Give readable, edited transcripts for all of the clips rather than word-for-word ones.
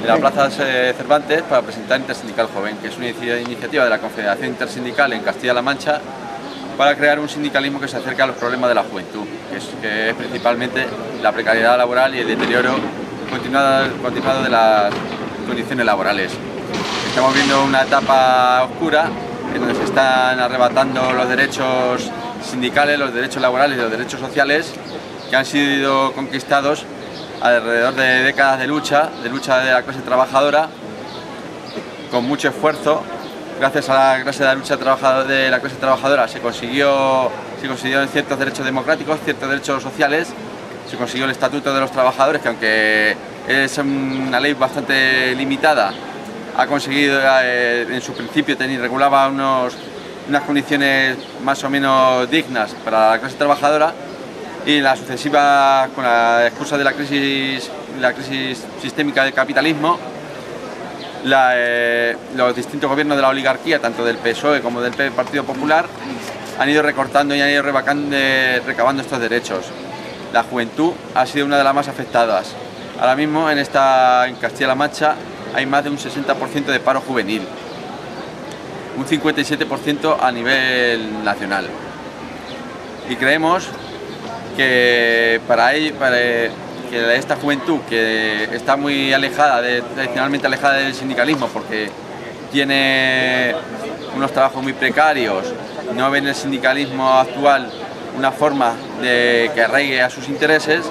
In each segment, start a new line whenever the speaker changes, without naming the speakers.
en la Plaza Cervantes para presentar Intersindical Joven, que es una iniciativa de la Confederación Intersindical en Castilla-La Mancha para crear un sindicalismo que se acerque a los problemas de la juventud, que es principalmente la precariedad laboral y el deterioro continuado de las condiciones laborales. Estamos viendo una etapa oscura en donde se están arrebatando los derechos sindicales, los derechos laborales y los derechos sociales que han sido conquistados alrededor de décadas de lucha de la clase trabajadora, con mucho esfuerzo. Gracias a la lucha de la clase trabajadora se consiguieron ciertos derechos democráticos, ciertos derechos sociales, se consiguió el Estatuto de los Trabajadores, que aunque es una ley bastante limitada, ha conseguido en su principio regulaba unas condiciones más o menos dignas para la clase trabajadora, y la sucesiva, con la excusa de la crisis sistémica del capitalismo, los distintos gobiernos de la oligarquía, tanto del PSOE como del Partido Popular, han ido recortando y han ido recabando estos derechos. La juventud ha sido una de las más afectadas. Ahora mismo en Castilla-La Mancha hay más de un 60% de paro juvenil, un 57% a nivel nacional. Y creemos que que esta juventud, que está muy tradicionalmente alejada del sindicalismo porque tiene unos trabajos muy precarios, no ve en el sindicalismo actual una forma de que arraigue a sus intereses,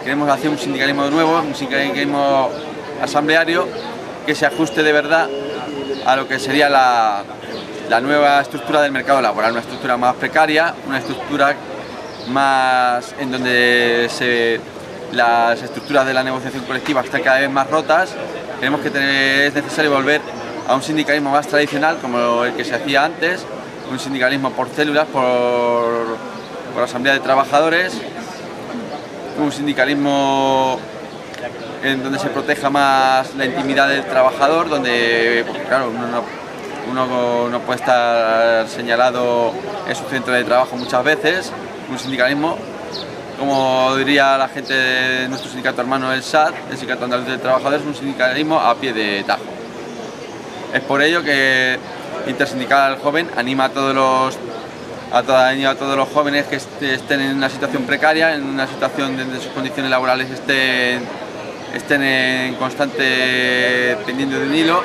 queremos hacer un sindicalismo nuevo, un sindicalismo asambleario que se ajuste de verdad a lo que sería la nueva estructura del mercado laboral, una estructura más precaria, una estructura más en donde las estructuras de la negociación colectiva están cada vez más rotas. Creemos que es necesario volver a un sindicalismo más tradicional, como el que se hacía antes, un sindicalismo por células, por asamblea de trabajadores, un sindicalismo en donde se proteja más la intimidad del trabajador, donde, porque claro, uno no puede estar señalado en su centro de trabajo muchas veces. Un sindicalismo, como diría la gente de nuestro sindicato hermano, el SAT, el Sindicato Andaluz de Trabajadores, es un sindicalismo a pie de tajo. Es por ello que Intersindical Joven anima a todos los jóvenes que estén en una situación precaria, en una situación donde sus condiciones laborales estén en constante pendiendo de un hilo,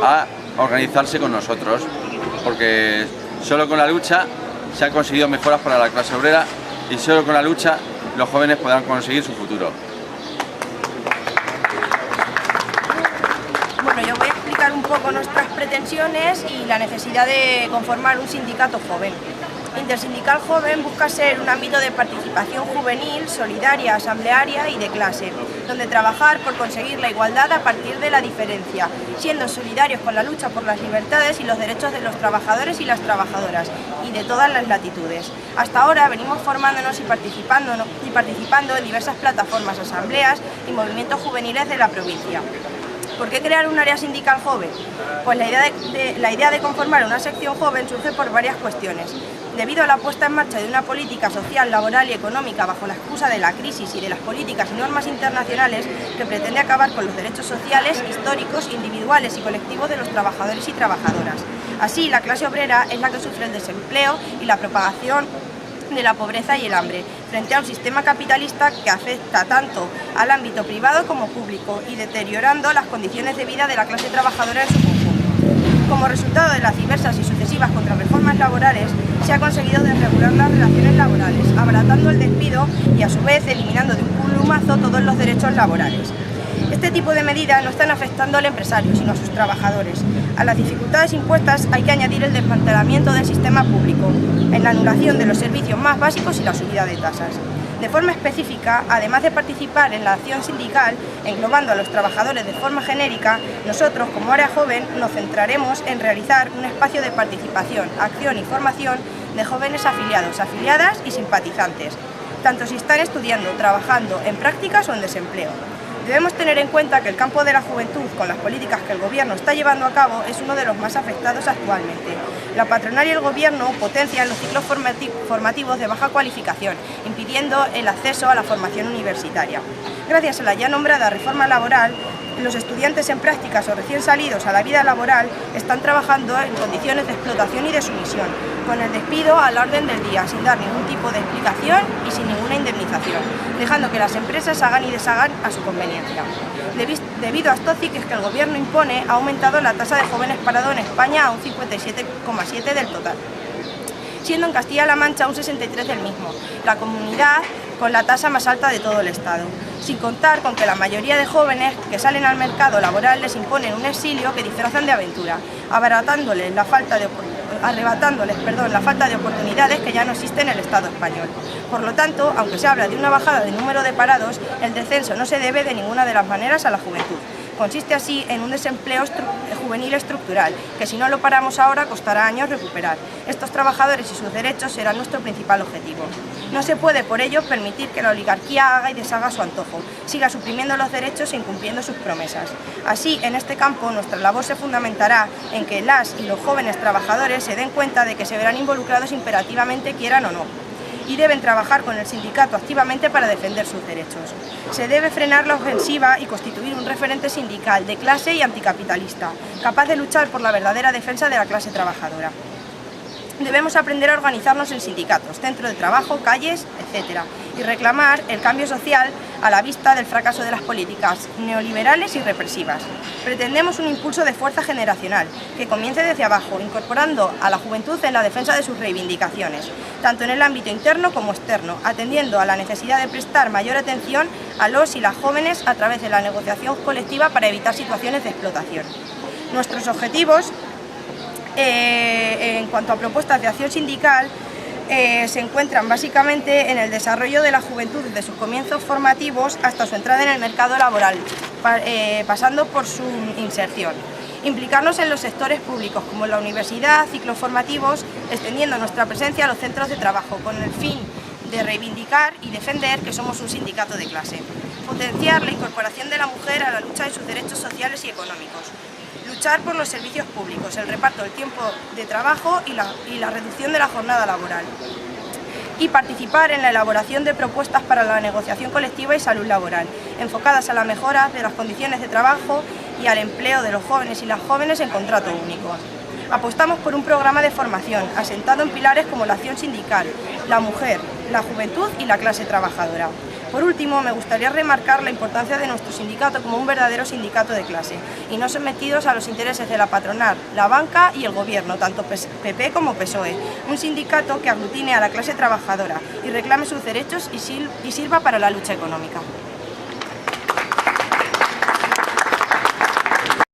a organizarse con nosotros, porque solo con la lucha se han conseguido mejoras para la clase obrera y solo con la lucha los jóvenes podrán conseguir su futuro.
Bueno, yo voy a explicar un poco nuestras pretensiones y la necesidad de conformar un sindicato joven. Intersindical Joven busca ser un ámbito de participación juvenil, solidaria, asamblearia y de clase, donde trabajar por conseguir la igualdad a partir de la diferencia, siendo solidarios con la lucha por las libertades y los derechos de los trabajadores y las trabajadoras, y de todas las latitudes. Hasta ahora venimos formándonos y participando en diversas plataformas, asambleas y movimientos juveniles de la provincia. ¿Por qué crear un área sindical joven? Pues la idea de conformar una sección joven surge por varias cuestiones. Debido a la puesta en marcha de una política social, laboral y económica bajo la excusa de la crisis y de las políticas y normas internacionales que pretende acabar con los derechos sociales, históricos, individuales y colectivos de los trabajadores y trabajadoras. Así, la clase obrera es la que sufre el desempleo y la propagación de la pobreza y el hambre, frente a un sistema capitalista que afecta tanto al ámbito privado como público y deteriorando las condiciones de vida de la clase trabajadora en su conjunto. Como resultado de las diversas y sucesivas contrarreformas laborales, se ha conseguido desregular las relaciones laborales, abaratando el despido y a su vez eliminando de un plumazo todos los derechos laborales. Este tipo de medidas no están afectando al empresario, sino a sus trabajadores. A las dificultades impuestas hay que añadir el desmantelamiento del sistema público, en la anulación de los servicios más básicos y la subida de tasas. De forma específica, además de participar en la acción sindical, englobando a los trabajadores de forma genérica, nosotros, como área joven, nos centraremos en realizar un espacio de participación, acción y formación de jóvenes afiliados, afiliadas y simpatizantes, tanto si están estudiando, trabajando, en prácticas o en desempleo. Debemos tener en cuenta que el campo de la juventud, con las políticas que el Gobierno está llevando a cabo, es uno de los más afectados actualmente. La patronal y el Gobierno potencian los ciclos formativos de baja cualificación, impidiendo el acceso a la formación universitaria. Gracias a la ya nombrada reforma laboral, Los estudiantes en prácticas o recién salidos a la vida laboral están trabajando en condiciones de explotación y de sumisión, con el despido a la orden del día, sin dar ningún tipo de explicación y sin ninguna indemnización, dejando que las empresas hagan y deshagan a su conveniencia. Debido a estos ciques que el Gobierno impone, ha aumentado la tasa de jóvenes parados en España a un 57,7% del total, siendo en Castilla-La Mancha un 63% del mismo, la comunidad con la tasa más alta de todo el Estado, sin contar con que la mayoría de jóvenes que salen al mercado laboral les imponen un exilio que disfrazan de aventura, arrebatándoles la falta de oportunidades que ya no existe en el Estado español. Por lo tanto, aunque se habla de una bajada de número de parados, el descenso no se debe de ninguna de las maneras a la juventud. Consiste así en un desempleo juvenil estructural, que si no lo paramos ahora costará años recuperar. Estos trabajadores y sus derechos serán nuestro principal objetivo. No se puede por ello permitir que la oligarquía haga y deshaga a su antojo, siga suprimiendo los derechos e incumpliendo sus promesas. Así, en este campo, nuestra labor se fundamentará en que las y los jóvenes trabajadores se den cuenta de que se verán involucrados imperativamente, quieran o no, y deben trabajar con el sindicato activamente para defender sus derechos. Se debe frenar la ofensiva y constituir un referente sindical de clase y anticapitalista, capaz de luchar por la verdadera defensa de la clase trabajadora. Debemos aprender a organizarnos en sindicatos, centros de trabajo, calles, etc., y reclamar el cambio social a la vista del fracaso de las políticas neoliberales y represivas. Pretendemos un impulso de fuerza generacional, que comience desde abajo, incorporando a la juventud en la defensa de sus reivindicaciones, tanto en el ámbito interno como externo, atendiendo a la necesidad de prestar mayor atención a los y las jóvenes a través de la negociación colectiva para evitar situaciones de explotación. Nuestros objetivos, en cuanto a propuestas de acción sindical, se encuentran básicamente en el desarrollo de la juventud desde sus comienzos formativos hasta su entrada en el mercado laboral, pasando por su inserción. Implicarnos en los sectores públicos como la universidad, ciclos formativos, extendiendo nuestra presencia a los centros de trabajo con el fin de reivindicar y defender que somos un sindicato de clase. Potenciar la incorporación de la mujer a la lucha de sus derechos sociales y económicos. Luchar por los servicios públicos, el reparto del tiempo de trabajo y la reducción de la jornada laboral. Y participar en la elaboración de propuestas para la negociación colectiva y salud laboral, enfocadas a la mejora de las condiciones de trabajo y al empleo de los jóvenes y las jóvenes en contrato único. Apostamos por un programa de formación asentado en pilares como la acción sindical, la mujer, la juventud y la clase trabajadora. Por último, me gustaría remarcar la importancia de nuestro sindicato como un verdadero sindicato de clase y no sometidos a los intereses de la patronal, la banca y el gobierno, tanto PP como PSOE. Un sindicato que aglutine a la clase trabajadora y reclame sus derechos y sirva para la lucha económica.